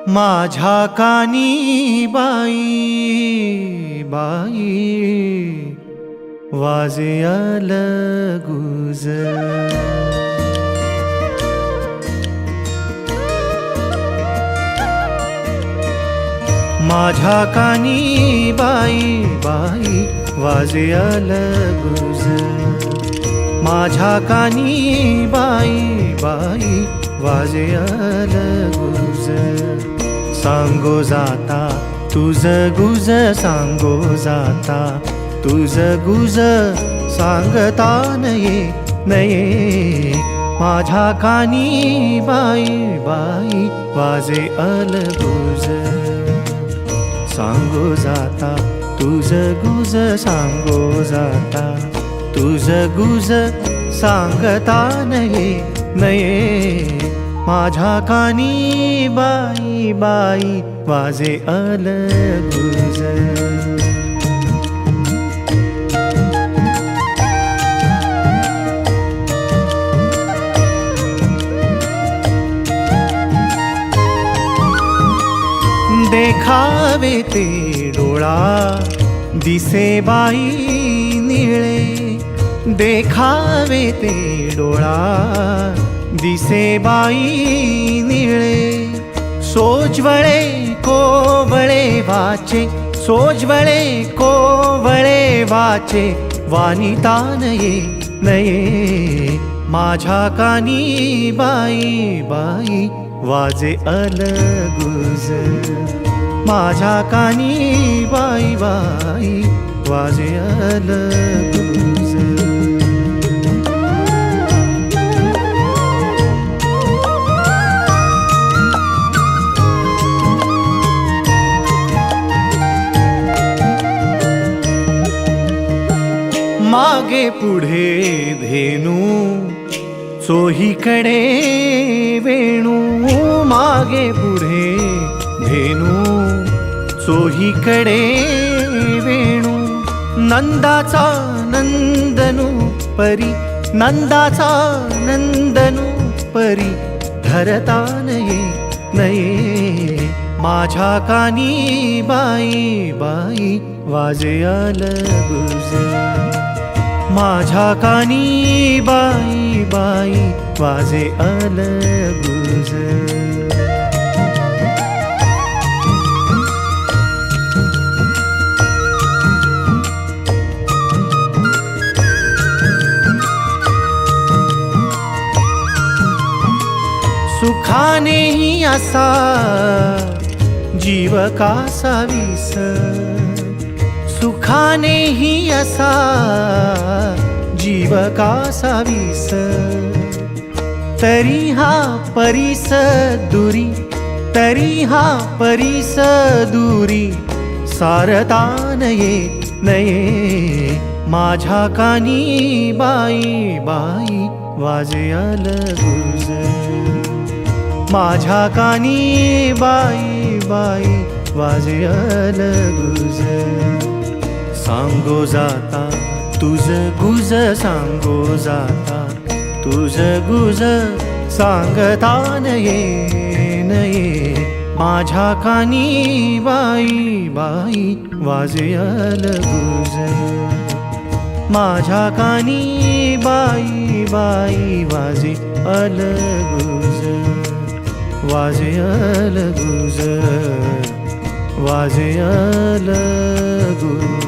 माझ्या कानी बाई बाई वाजे अलगुज। माझ्या कानी बाई बाई वाजे अलगुज। माझ्या कानी बाई बाई वाजे अलगुज। सांगो जाता तुझ गुज, सांगो जाता तुझ गुज, सांगता नये नये। माझ्या कानी बाई बाई वाजे अलगुज। सांगो जाता तुझ गुज, सांगो जाता तुझ गुज, सांगता नये नये। माझ्या कानी बाई बाई वाजे अलगुज। देखावे ते डोळा दिसे बाई निळे। देखावे ते डोळा दिसे बाई निळे। सोज्वळे कोवळे वाचे, सोज्वळे कोवळे वाचे, वानिता नये नये। माझ्या कानी बाई बाई वाजे अलगुज। माझ्या कानी बाई बाई वाजे अलगुज। मागे पुढे धेनू चोहीकडे वेणू। मागे पुढे धेनू चोहीकडे वेणू। नंदाचा नंदनू परी, नंदाचा नंदनू परी, धरता नये नये। माझ्या कानी बाई बाई वाजे अलगुज। माझ्या कानी बाई बाई वाजे अलगुज। सुखानेही असा जीव कासा विस। सुखानेही असा जीव कासा विस। तरी हा परीस दुरी, तरी हा परीस दुरी, सारता नये नये। माझ्या कानी बाई बाई वाजे अलगुज। माझ्या कानी बाई बाई वाजे अलगुज। सांगो जाता तुझ गुज, सांगो जाता तुझ गुज, सांगता नये नये। माझ्या कानी बाई बाई वाजे अलगुज। माझ्या कानी बाई बाई वाजे अलगुज। वाजे अलगुज, वाजे अलगुज।